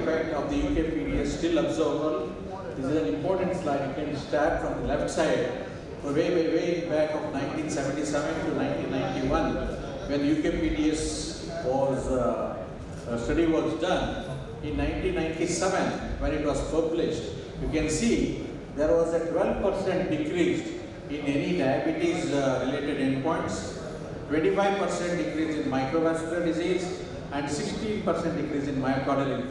effect of the UKPD is still observable. This is an important slide. You can start from the left side, way back of 1977 to 1991, when UKPDS was study was done. In 1997, when it was published, you can see there was a 12% decrease in any diabetes related endpoints, 25% decrease in microvascular disease, and 16% decrease in myocardial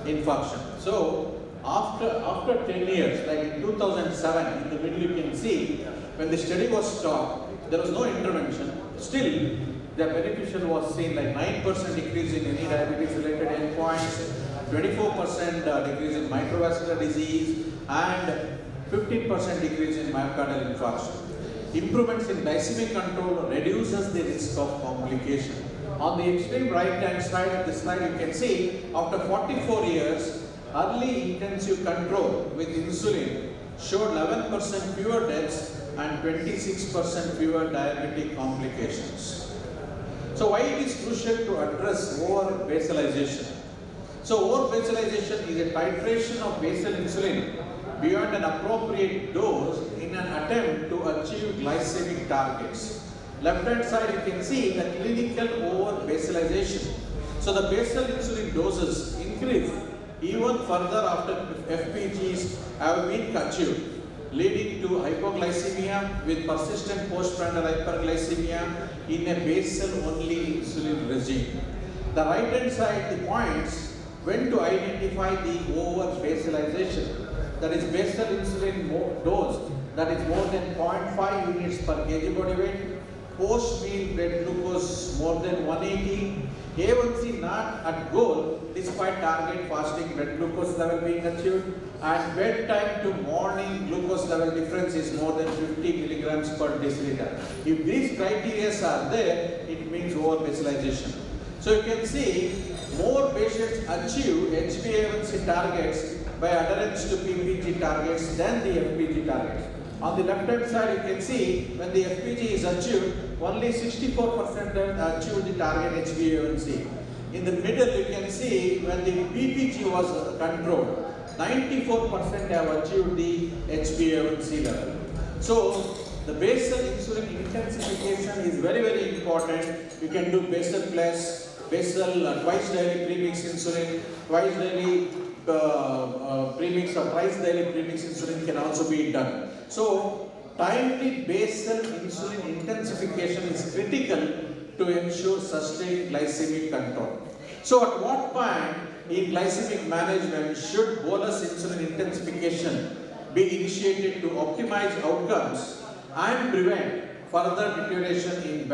infarction. So after 10 years, like in 2007, in the middle you can see, when the study was stopped, there was no intervention. Still, the beneficial was seen, like 9% decrease in any diabetes related endpoints, 24% decrease in microvascular disease, and 15% decrease in myocardial infarction. Improvements in glycemic control reduces the risk of complication. On the extreme right hand side of the slide, you can see after 44 years, early intensive control with insulin showed 11% fewer deaths and 26% fewer diabetic complications. So why it is crucial to address over-basalization? So over-basalization is a titration of basal insulin beyond an appropriate dose in an attempt to achieve glycemic targets. Left hand side you can see the clinical over-basalization. So the basal insulin doses increase even further after FPGs have been achieved, leading to hypoglycemia with persistent postprandial hyperglycemia in a basal-only insulin regime. The right-hand side, the points when to identify the over-basalization, that is basal insulin dose that is more than 0.5 units per kg body weight, post-meal blood glucose more than 180, A1C not at goal despite target fasting blood glucose level being achieved, and bedtime to morning glucose level difference is more than 50 milligrams per deciliter. If these criteria are there, it means over-basalization. So you can see more patients achieve HbA1c targets by adherence to PPG targets than the FPG targets. On the left hand side you can see when the FPG is achieved, only 64% achieve the target HbA1c. In the middle you can see when the PPG was controlled, 94% have achieved the HbA1c level. So the basal insulin intensification is very important. You can do basal plus, basal twice daily premix insulin, twice daily premix or thrice daily premix insulin can also be done. So timely basal insulin intensification is critical to ensure sustained glycemic control. So at what point in glycemic management should bolus insulin intensification be initiated to optimize outcomes and prevent further deterioration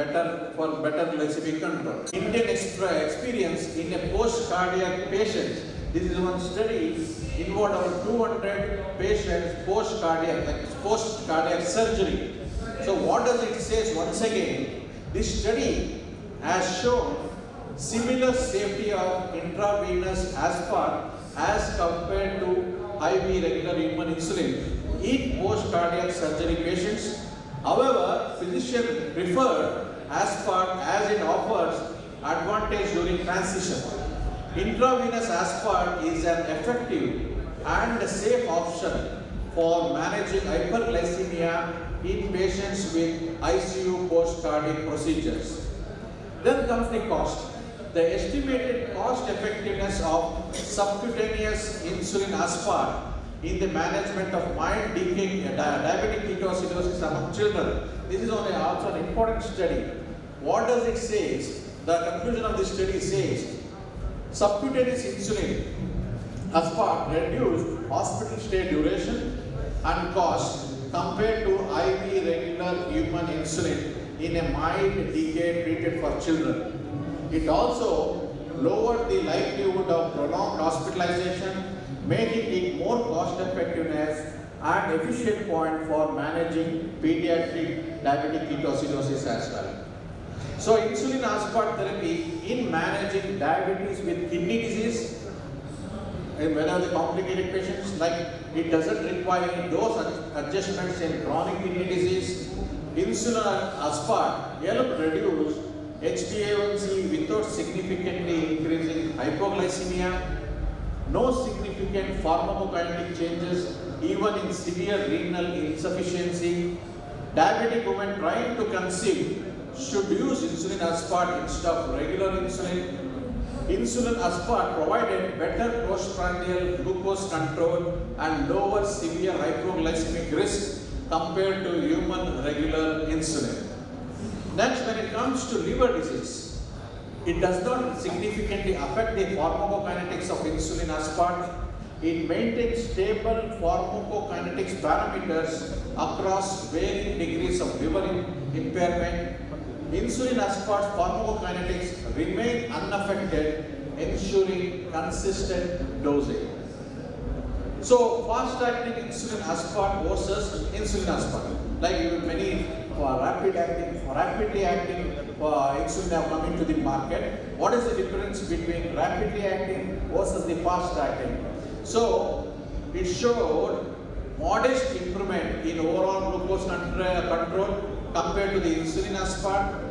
for better glycemic control? Indian experience in a post-cardiac patient. This is one study involved over 200 patients post-cardiac surgery. So what does it say? Once again, this study has shown similar safety of intravenous aspart as compared to IV regular human insulin in post-cardiac surgery patients. However, physician preferred aspart as it offers advantage during transition. Intravenous aspart is an effective and a safe option for managing hyperglycemia in patients with ICU post-cardiac procedures. Then comes the cost. The estimated cost effectiveness of subcutaneous insulin aspart in the management of mild decaying diabetic ketoacidosis among children. This is also an important study. What does it say? The conclusion of the study says subcutaneous insulin aspart reduced hospital stay duration and cost compared to IV regular human insulin in a mild decay treated for children. It also lowered the likelihood of prolonged hospitalization, making it more cost effectiveness and efficient point for managing pediatric diabetic ketoacidosis as well. So insulin aspart therapy in managing diabetes with kidney disease, and whenever the complicated patients, like it doesn't require any dose adjustments in chronic kidney disease. Insulin aspart help reduce HbA1c without significantly increasing hypoglycemia, no significant pharmacokinetic changes even in severe renal insufficiency. Diabetic women trying to conceive should use insulin aspart instead of regular insulin. Insulin aspart provided better postprandial glucose control and lower severe hypoglycemic risk compared to human regular insulin. Next, when it comes to liver disease, it does not significantly affect the pharmacokinetics of insulin aspart. It maintains stable pharmacokinetics parameters across varying degrees of liver impairment. Insulin aspart's pharmacokinetics remain unaffected, ensuring consistent dosing. So, fast-acting insulin aspart versus insulin aspart. Like many rapidly acting insulin have come into the market. What is the difference between rapidly acting versus the fast-acting? So, it showed modest improvement in overall glucose control compared to the insulin aspart.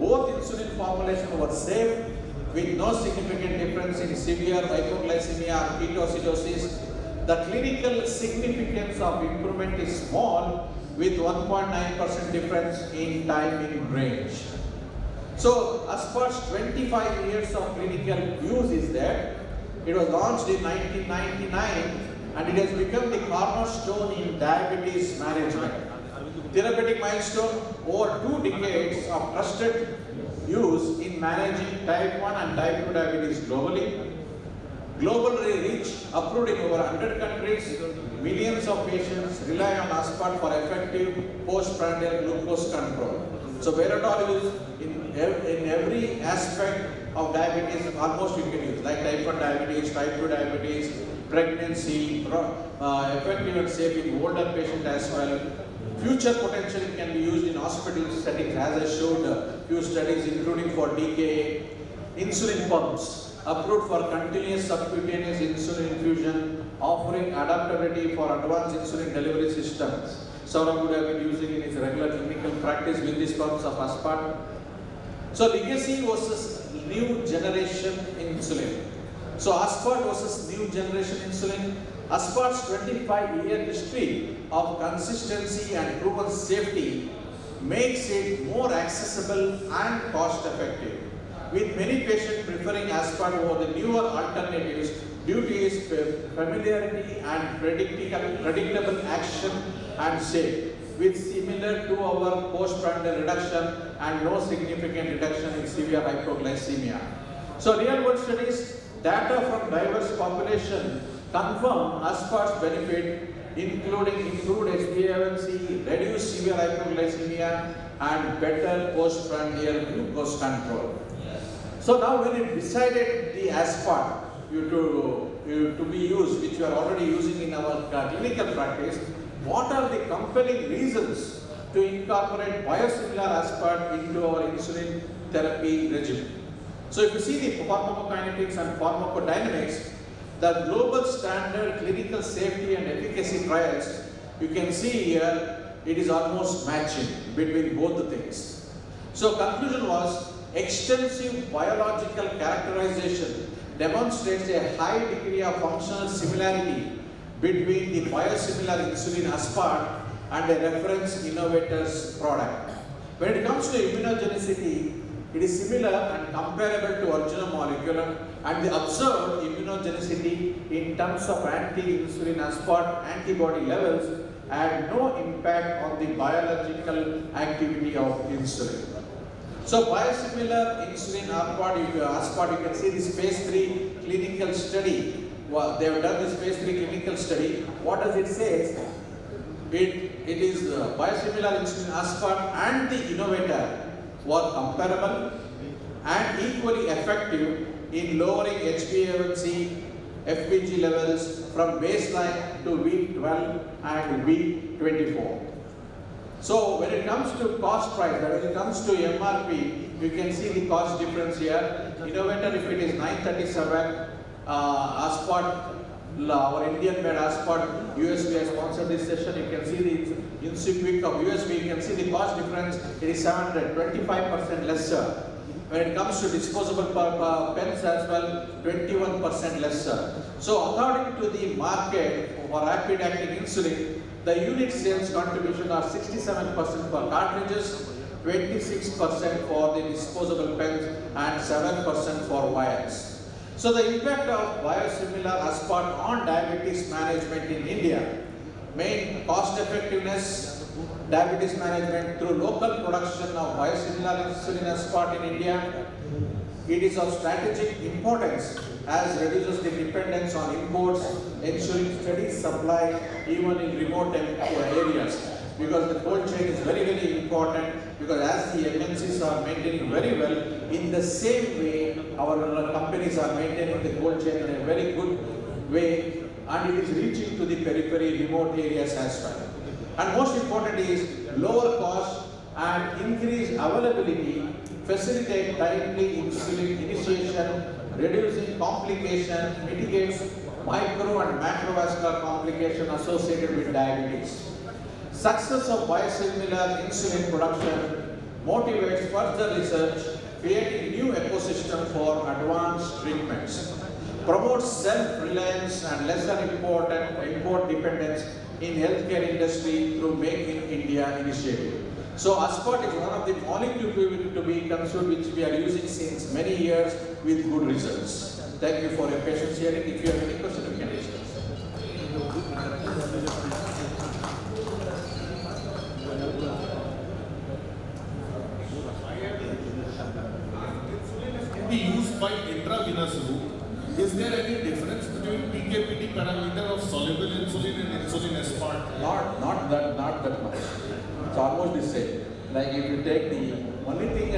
Both insulin formulations were safe with no significant difference in severe hypoglycemia or ketoacidosis. The clinical significance of improvement is small with 1.9% difference in time in range. So, Aspart's 25 years of clinical use is there. It was launched in 1999 and it has become the cornerstone in diabetes management. Therapeutic milestone, over 2 decades of trusted use in managing type 1 and type 2 diabetes globally. Global reach, approved in over 100 countries, millions of patients rely on aspart for effective postprandial glucose control. So where at all used, in every aspect of diabetes, almost you can use, like type 1 diabetes, type 2 diabetes, pregnancy, effective and safe in older patients as well. Future potential can be used in hospital settings, as I showed few studies including for DKA. Insulin pumps, approved for continuous subcutaneous insulin infusion, offering adaptability for advanced insulin delivery systems. Saurabh would have been using in his regular clinical practice with these pumps of aspart. So legacy versus new generation insulin. So aspart versus new generation insulin. Aspart's 25-year history of consistency and proven safety makes it more accessible and cost-effective, with many patients preferring aspart over the newer alternatives due to its familiarity and predictable action and shape, with similar 2-hour postprandial reduction and no significant reduction in severe hypoglycemia. So real-world studies, data from diverse population confirm aspart's benefit, including improved HbA1c, reduced severe hypoglycemia, and better postprandial glucose control. So now when you decided the aspart to be used, which you are already using in our clinical practice, what are the compelling reasons to incorporate biosimilar aspart into our insulin therapy regimen? So if you see the pharmacokinetics and pharmacodynamics, the global standard clinical safety and efficacy trials, you can see here, it is almost matching between both the things. So conclusion was, extensive biological characterization demonstrates a high degree of functional similarity between the biosimilar insulin aspart and a reference innovator's product. When it comes to immunogenicity, it is similar and comparable to original molecule, and the observed immunogenicity in terms of anti-insulin aspart antibody levels had no impact on the biological activity of insulin. So biosimilar insulin aspart, you can see this phase 3 clinical study. Well, they have done this phase 3 clinical study. What does it say? It is biosimilar insulin aspart and the innovator were comparable and equally effective in lowering HbA1c, FBG levels from baseline to week 12 and week 24. So when it comes to cost price, that is, it comes to MRP, you can see the cost difference here. Innovator, if it is 937, aspart, our Indian made aspart, USB has sponsored this session. You can see the Insuquick of USB, you can see the cost difference. It is 725% lesser. When it comes to disposable pens as well, 21% lesser. So according to the market for rapid acting insulin, the unit sales contribution are 67% for cartridges, 26% for the disposable pens, and 7% for vials. So the impact of biosimilar aspart on diabetes management in India: main cost effectiveness, diabetes management through local production of biosimilar insulin aspart in India. It is of strategic importance as reduces the dependence on imports, ensuring steady supply even in remote areas. Because the cold chain is very, very important, because as the MNCs are maintaining very well, in the same way our companies are maintaining the cold chain in a very good way, and it is reaching to the periphery remote areas as well. And most important is lower cost and increased availability facilitate timely insulin initiation, reducing complication, mitigates micro and macrovascular complication associated with diabetes. Success of biosimilar insulin production motivates further research, creating new ecosystem for advanced treatments, promotes self-reliance and lesser import dependence in healthcare industry through Make in India initiative. So aspart is one of the molecules to be consumed which we are using since many years with good results. Thank you for your patience hearing. If you have any questions, you can discuss. Be used by intravenous route. Is there any difference between PKPD parameter of soluble insulin and insulin aspart? Not that much. It's almost the same. Like if you take the only thing